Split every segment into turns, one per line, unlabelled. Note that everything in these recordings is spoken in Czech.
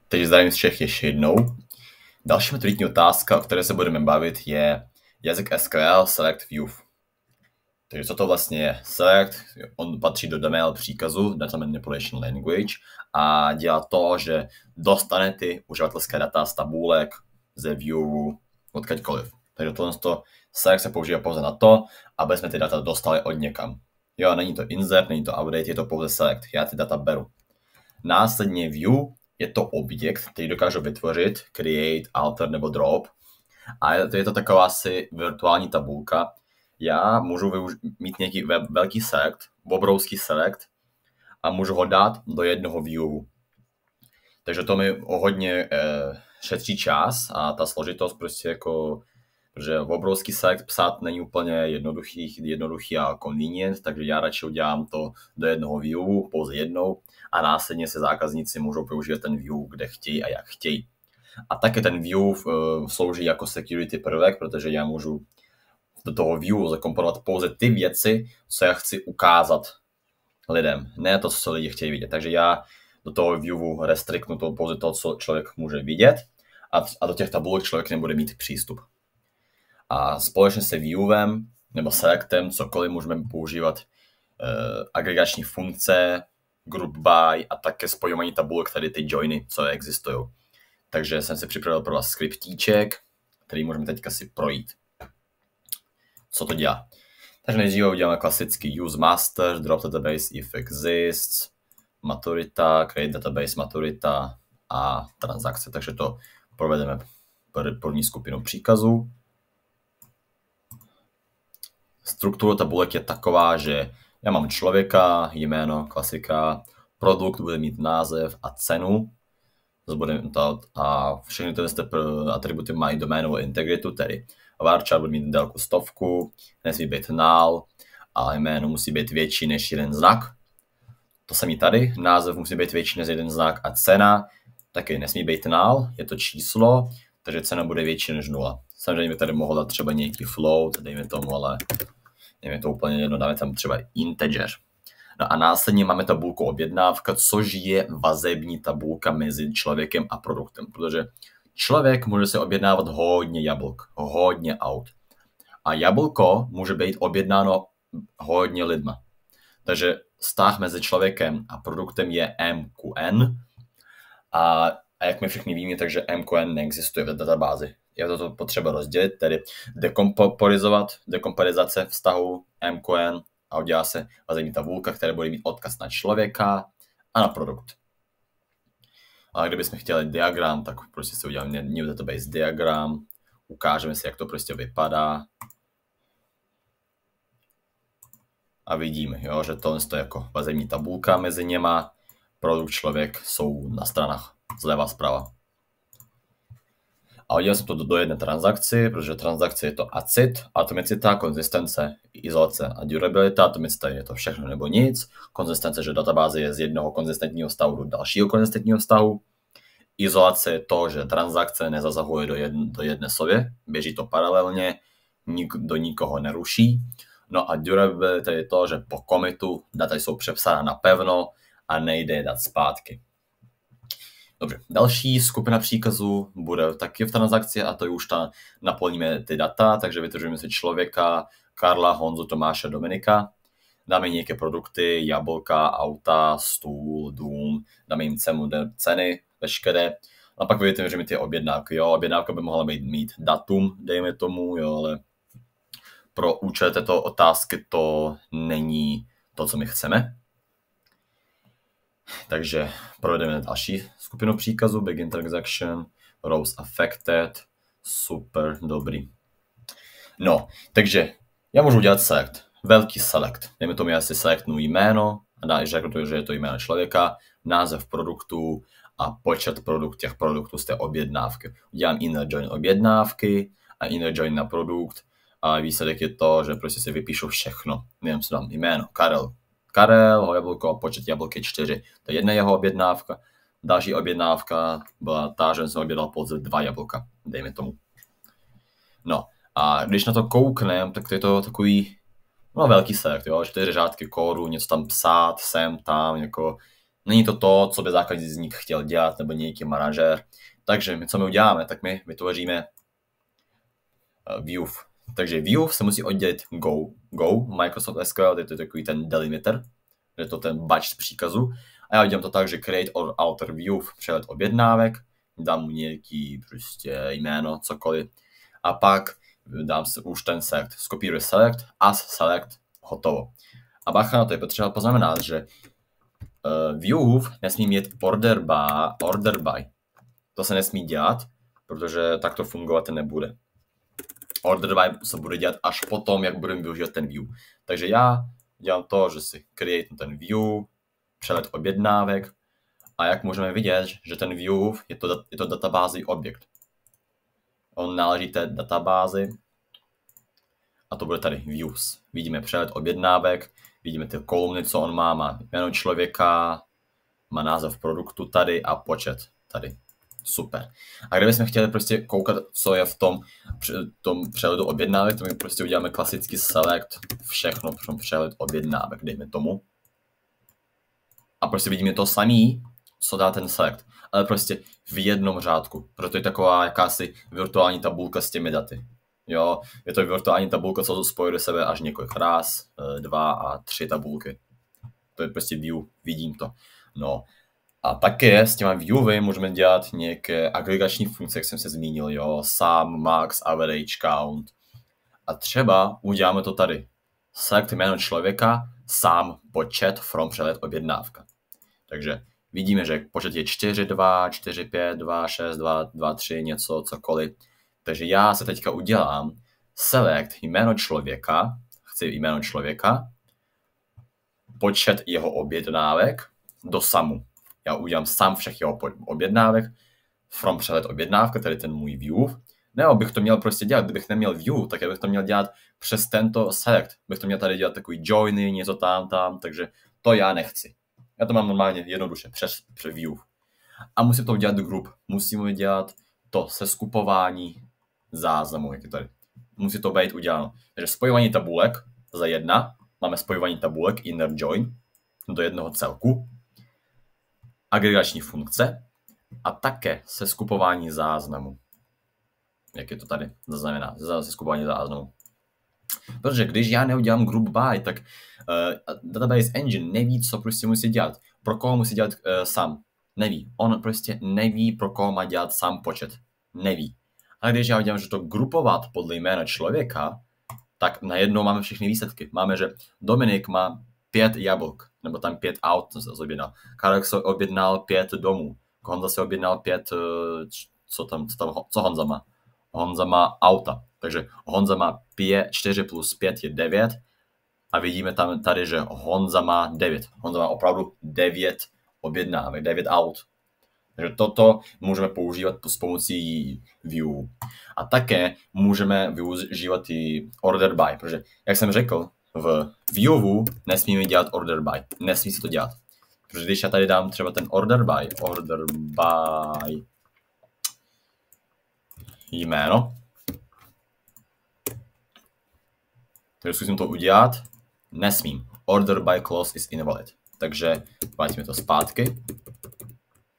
Takže zdravím všech ještě jednou. Další maturitní otázka, o které se budeme bavit, je jazyk SQL Select View. Takže co to vlastně je? Select, on patří do DML příkazu, Data Manipulation Language, a dělá to, že dostane ty uživatelské data z tabulek, ze viewu, odkaďkoliv. Takže tohle select se používá pouze na to, aby jsme ty data dostali od někam. Jo, není to insert, není to update, je to pouze select. Já ty data beru. Následně view je to objekt, který dokážu vytvořit, create, alter nebo drop. A je to taková asi virtuální tabulka. Já můžu mít nějaký velký select, obrovský select a můžu ho dát do jednoho viewu. Takže to mi hodně šetří čas a ta složitost prostě jako, protože obrovský select psát není úplně jednoduchý a convenient, takže já radši udělám to do jednoho viewu, pouze jednou, a následně se zákazníci můžou používat ten view, kde chtějí a jak chtějí. A také ten view slouží jako security prvek, protože já můžu do toho view zakomponovat pouze ty věci, co já chci ukázat lidem, ne to, co lidi chtějí vidět. Takže já do toho viewu restriktnu to pouze to, co člověk může vidět, a do těch tabulek člověk nebude mít přístup. A společně se viewem nebo selectem cokoliv můžeme používat agregační funkce, group by a také spojování tabulek, tady ty joiny, co existují. Takže jsem si připravil pro vás skriptíček, který můžeme teďka si projít. Co to dělá? Takže nejdříve uděláme klasický use master, drop database if exists, maturita, create database maturita a transakce. Takže to provedeme první skupinu příkazů. Struktura tabulek je taková, že já mám člověka, jméno, klasika, produkt bude mít název a cenu, a všechny tyhle atributy mají doménovou integritu, tedy varchar bude mít délku 100, nesmí být null a jméno musí být větší než jeden znak. To samé tady, název musí být větší než jeden znak a cena taky nesmí být null, je to číslo, takže cena bude větší než 0. Samozřejmě tady mohl dát třeba nějaký float, dejme tomu, ale je to úplně jedno, dáme tam třeba integer. No a následně máme tabulku objednávka, což je vazební tabulka mezi člověkem a produktem, protože člověk může si objednávat hodně jablk, hodně aut. A jablko může být objednáno hodně lidma. Takže vztah mezi člověkem a produktem je MQN. A jak my všichni víme, takže MQN neexistuje v databázi. Je to potřeba rozdělit, tedy dekomparizace vztahu MQN a udělá se vazební tabulka, která bude mít odkaz na člověka a na produkt. A kdybychom chtěli diagram, tak prostě si uděláme new database diagram, ukážeme si, jak to prostě vypadá. A vidíme, jo, že to je jako vazební tabulka mezi něma, produkt, člověk jsou na stranách zleva zprava. A udělal jsem to do jedné transakci, protože transakce je to ACID, atomicita, konzistence, izolace a durabilita. Atomicita je to všechno nebo nic. Konzistence, že databáze je z jednoho konzistentního stavu do dalšího konzistentního stavu. Izolace je to, že transakce nezasahuje do jedné slově, běží to paralelně, do nikoho neruší. No a durabilita je to, že po commitu data jsou přepsána napevno a nejde je dát zpátky. Dobře, další skupina příkazů bude taky v transakci a to je už naplníme ty data, takže vytvoříme si člověka, Karla, Honzu, Tomáše, Dominika, dáme nějaké produkty, jablka, auta, stůl, dům, dáme jim ceny, veškeré, a pak vytvoříme ty objednávky. Jo, objednávka by mohla mít datum, dejme tomu, jo, ale pro účel této otázky to není to, co my chceme. Takže provedeme další skupinu příkazů, begin transaction, rows affected, super, dobrý. No, takže já můžu udělat select, velký select. Dejme tomu, já si selectnu jméno, a řeknu, že je to jméno člověka, název produktu a počet těch produktů z té objednávky. Udělám inner join objednávky a inner join na produkt a výsledek je to, že prostě si vypíšu všechno. Nevím, co dám jméno, Karel, jablko a počet jablk je 4. To je jedna jeho objednávka. Další objednávka byla ta, že jsem objednal pouze 2 jablka, dejme tomu. No a když na to kouknem, tak to je to takový velký select, jo, 4 řádky kódu, něco tam psát, sem, tam, jako není to to, co by zákazník chtěl dělat, nebo nějaký manažer. Takže co my uděláme, tak my vytvoříme view. Takže view se musí oddělit Go, Microsoft SQL, je to takový ten delimiter, je to ten batch z příkazu. A já udělám to tak, že create or alter view, přehled objednávek, dám mu nějaký prostě jméno, cokoliv. A pak dám si už ten select, skopíruji select, as select, hotovo. A bacha na to je potřeba poznamenat, že view nesmí mít order by. To se nesmí dělat, protože tak to fungovat nebude. Order by se bude dělat až potom, jak budeme využívat ten view. Takže já dělám to, že si create ten view, přehled objednávek a jak můžeme vidět, že ten view je to databází objekt. On náleží té databázi a to bude tady views. Vidíme přehled objednávek, vidíme ty kolumny, co on má jméno člověka, má název produktu tady a počet tady. Super. A kdybychom chtěli prostě koukat, co je v tom přehledu objednávek, to my prostě uděláme klasický select, všechno v tom přehled objednávek, dejme tomu. A prostě vidíme to samý, co dá ten select, ale prostě v jednom řádku. Proto je taková jakási virtuální tabulka s těmi daty. Jo, je to virtuální tabulka, co spojí do sebe až několik raz, 2 a 3 tabulky. To je prostě view, vidím to. No. A také s těma viewy můžeme dělat nějaké agregační funkce, jak jsem se zmínil, jo, sum, max, average, count. A třeba uděláme to tady. Select jméno člověka, sum, počet, from přehled objednávka. Takže vidíme, že počet je 4, 2, 4, 5, 2, 6, 2, 2, 3, něco, cokoliv. Takže já se teďka udělám select jméno člověka, chci jméno člověka, počet jeho objednávek do sumu. Já udělám sum všech jeho objednávek, from přehled objednávka, tady ten můj view. Nebo bych to měl prostě dělat, kdybych neměl view, tak já bych to měl dělat přes tento select. Bych to měl tady dělat takový joiny, něco tam, takže to já nechci. Já to mám normálně jednoduše přes view. A musím to udělat group. Musíme dělat to seskupování záznamu, jak je tady. Musí to být uděláno. Takže spojování tabulek za 1. Máme spojování tabulek, inner join, do jednoho celku. Agregační funkce a také seskupování záznamu. Jak je to tady znamená, seskupování záznamu. Protože když já neudělám group by, tak database engine neví, co prostě musí dělat. Pro koho musí dělat sum. Neví. On prostě neví, pro koho má dělat sum počet. Neví. A když já udělám, že to grupovat podle jména člověka, tak najednou máme všechny výsledky. Máme, že Dominik má 5 jablk, nebo tam 5 aut se objednal. Karel se objednal 5 domů. Honza se objednal 5, co Honza má? Honza má auta. Takže Honza má 4 plus 5 je 9 a vidíme tam tady, že Honza má 9. Honza má opravdu 9 objednávek, 9 aut. Takže toto můžeme používat s pomocí view. A také můžeme využívat i order by, protože, jak jsem řekl, v viewu nesmíme dělat order by. Nesmí se to dělat. Protože když já tady dám třeba ten order by jméno, takže zkusím to udělat, nesmím. Order by clause is invalid. Takže vrátíme to zpátky.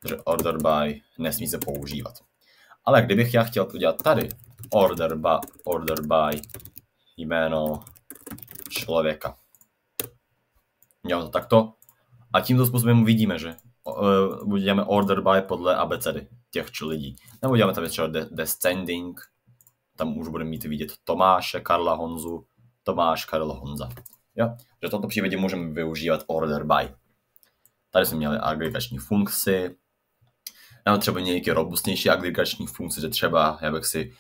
Takže order by nesmí se používat. Ale kdybych já chtěl udělat tady order by jméno člověka. Dělám to takto. A tímto způsobem vidíme, že uděláme order by podle abecedy těch lidí. Nebo uděláme tam třeba descending. Tam už budeme mít vidět Tomáše, Karla, Honzu, Tomáš, Karel, Honza. Jo? Že v tomto případě můžeme využívat order by. Tady jsme měli agregační funkci. Nebo třeba nějaké robustnější agregační funkce, že třeba já bych si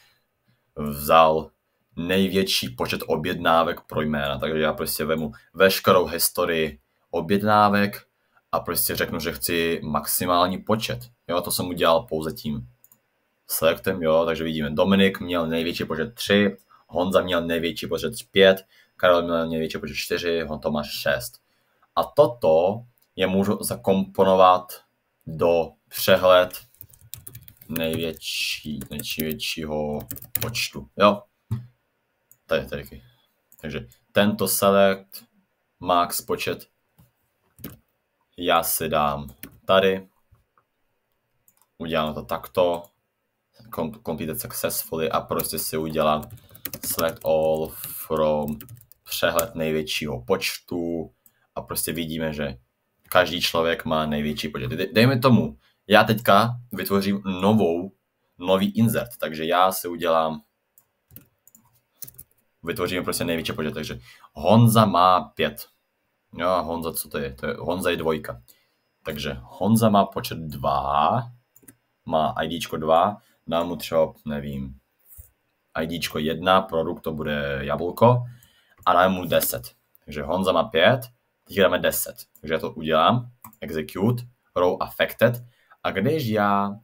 vzal největší počet objednávek pro jména. Takže já prostě vemu veškerou historii objednávek a prostě řeknu, že chci maximální počet. Jo, to jsem udělal pouze tím selectem, jo, takže vidíme, Dominik měl největší počet 3, Honza měl největší počet 5, Karel měl největší počet 4, Tomáš 6. A toto je můžu zakomponovat do přehled největšího počtu, jo. Tady. Takže tento select max počet já si dám tady, udělám to takto, completed successfully a prostě si udělám select all from přehled největšího počtu a prostě vidíme, že každý člověk má největší počet. Dejme tomu, já teďka vytvořím nový insert, takže já si vytvoříme prostě největší počet, takže Honza má 5. Jo, Honza, co to je? Honza je 2. Takže Honza má počet 2, má IDčko 2, dám mu třeba, nevím, IDčko 1, produkt to bude jablko a dám mu 10. Takže Honza má 5, teď dáme 10. Takže já to udělám, execute, row affected a když já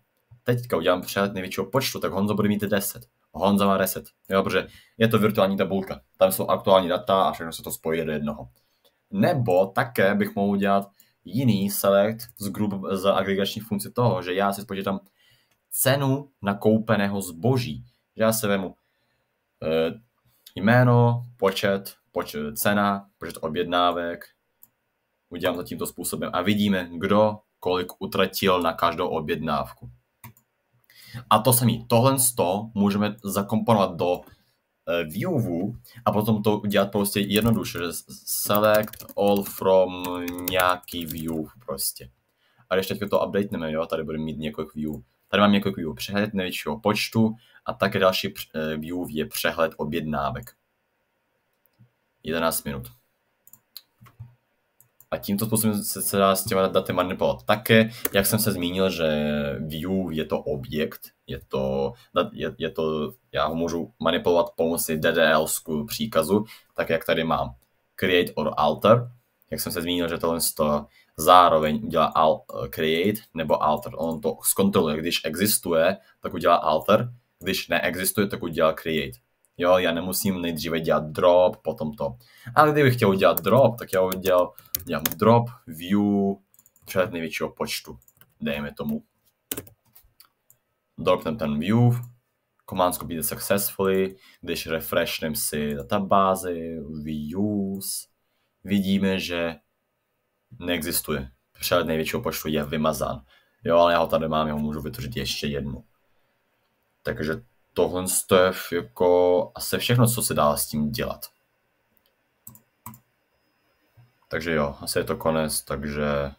teďka udělám přehled největšího počtu, tak Honza bude mít 10. Honza má 10, jo, protože je to virtuální tabulka. Tam jsou aktuální data a všechno se to spojí do jednoho. Nebo také bych mohl udělat jiný select z agregační funkce toho, že já si spočítám cenu nakoupeného zboží. Že já si vemu jméno, počet, cena, počet objednávek, udělám to tímto způsobem a vidíme, kdo kolik utratil na každou objednávku. A to samé, tohle můžeme zakomponovat do viewu a potom to udělat prostě jednoduše, že select all from nějaký view prostě. A když teďka to updateneme, jo, tady budeme mít několik view. Tady mám několik view, přehled největšího počtu a také další view je přehled objednávek. 11 minut. A tímto způsobem se dá s těma daty manipulovat. Také, jak jsem se zmínil, že view je to objekt, já ho můžu manipulovat pomocí DDL příkazu, tak jak tady mám create or alter. Jak jsem se zmínil, že tohle zároveň udělá create nebo alter. On to zkontroluje, když existuje, tak udělá alter, když neexistuje, tak udělá create. Jo, já nemusím nejdříve dělat drop, potom to. Ale kdybych chtěl udělat drop, tak já udělám drop, view, přehled největšího počtu. Dejme tomu. Dropnem ten view, command completed successfully, když refreshnem si databázi, views, vidíme, že neexistuje. Přehled největšího počtu je vymazán. Jo, ale já ho tady mám, já ho můžu vytvořit ještě jednu. Takže tohle je jako asi všechno, co se dá s tím dělat. Takže jo, asi je to konec, takže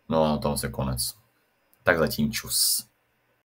no, to je konec. Tak zatím čus.